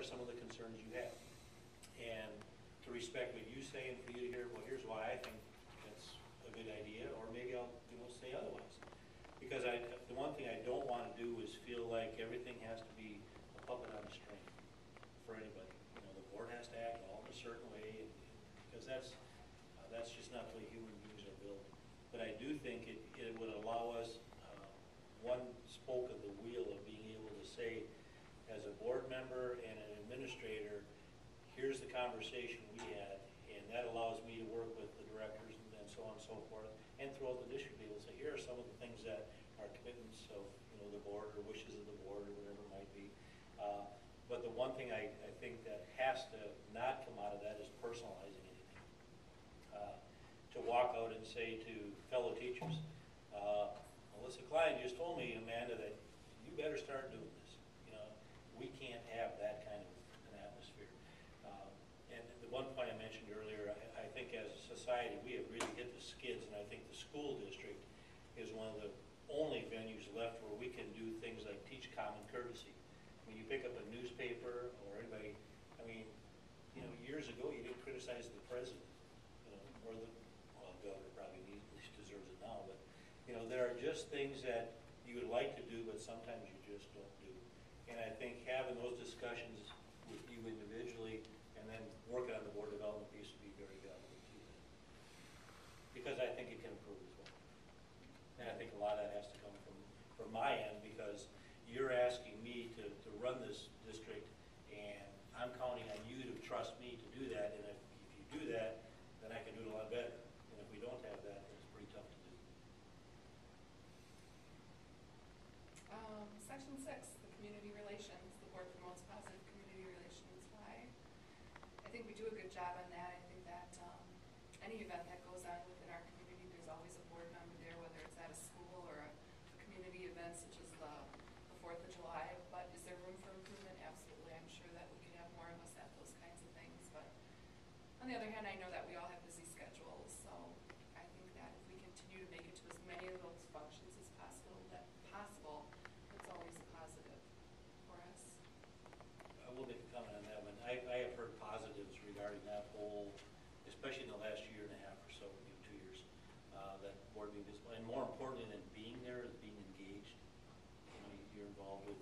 are some of the concerns you have? And to respect what you say and for you to hear, well, here's why I think that's a good idea, or maybe I'll, say otherwise. Because the one thing I don't want to do is feel like everything has to be a puppet on a string for anybody. The board has to act all in a certain way, because that's just not the way human beings are built. But I do think it would allow us one spoke of the wheel of being able to say, as a board member and an administrator, here's the conversation we had, and that allows me to work with the directors and so on and so forth, and throughout the district, be able to say, here are some of the things that are commitments of the board or wishes of the board or whatever it might be. But the one thing I think that has to not come out of that is personalizing anything. To walk out and say to fellow teachers, Melissa Klein just told me, Amanda, that you better start doing this. We can't have that kind of an atmosphere. And the one point I mentioned earlier, I think as a society we have really hit the skids, and I think the school district is one of the only venues left where we can do things like teach common courtesy. When you pick up a newspaper or anybody, years ago you didn't criticize the president, or the governor probably at least deserves it now, but there are just things that you would like to do, but sometimes you just don't do. And I think having those discussions with you individually and then working on the board development piece would be very valuable to you. Because I think it can improve as well. And I think a lot of that has to come from my end, because you're asking me to run this district, and I'm counting on you to trust me to do that. And if you do that, then I can do it a lot better. And if we don't have that, then it's pretty tough to do. Section 6, the community relations. The board promotes positive community relations. Why? I think we do a good job on that. I think that any event that goes on within our community, there's always a board member there, whether it's at a school or a community event such as the 4th of July. But is there room for improvement? Absolutely. I'm sure that we could have more of us at those kinds of things. But on the other hand, I know that we all have busy schedules, so I think that if we continue to make it to as many of those functions as possible, it's always a positive for us. I will make a comment on that one. I have heard positives regarding that whole, especially in the last year and a half or so, 2 years, that board being visible. And more importantly than being there is being engaged. You're involved with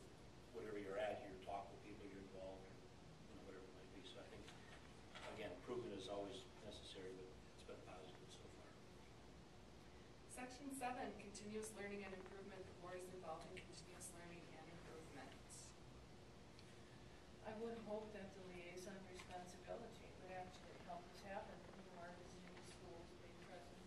whatever you're at, you're talking with people, you're involved, or whatever it might be. So I think, again, improvement is always necessary, but it's been positive so far. Section 7, continuous learning and improvement. The board is involved in continuous learning and improvement. I would hope that the liaison responsibility would actually help us happen more visiting the schools, being present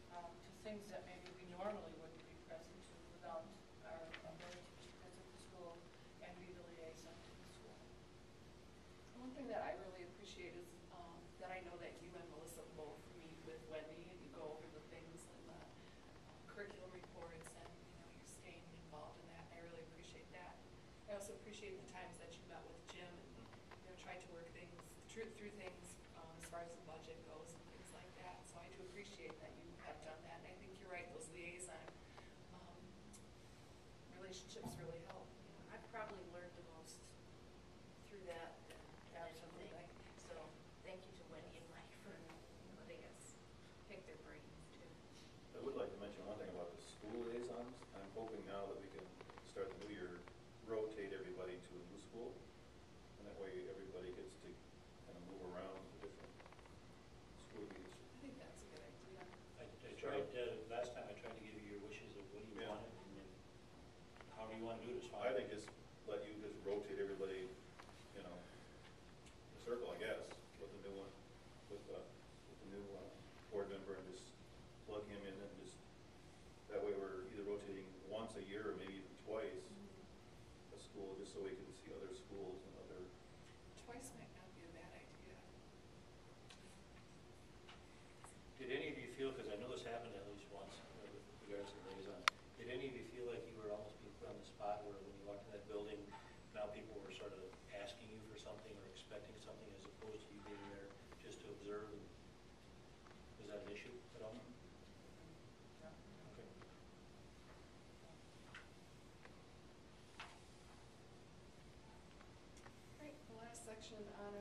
to things that maybe we normally wouldn't be present to without our ability to visit the school and be the liaison to the school. One thing that I really appreciate is that I know that you and Melissa both meet with Wendy and you go over the things and the curriculum reports, and you're staying involved in that. I really appreciate that. I also appreciate the times that you met with Jim and tried to work things through things as far as the budget goes and things like that. So I do appreciate that you have done that. And I think you're right; those liaison relationships really help. I've probably learned the most through that. Absolutely. So thank you to Wendy and Mike for letting us pick their brains too. I would like to mention one thing about the school liaisons. I'm hoping now that we can start the new year, rotate everybody to a new school, and that way everybody gets to kind of move around the different school years. I think that's a good idea. I tried, last time I tried to give you your wishes of what you wanted, and then how do you want to do this? I think just let you just rotate everybody, in a circle, I guess, with the new one, with the new board member, and just plug him in, and just that way we're either rotating once a year or maybe even twice a school, just so we can see other schools and other. Twice might not be a bad idea. Did any of you feel, because I know this happened at least once with regards to the liaison, did any of you feel like you were almost being put on the spot where when you walked in that building, now people were sort of asking you for something or expecting something as opposed to you being there just to observe? Was that an issue at all? No. Okay. Right. on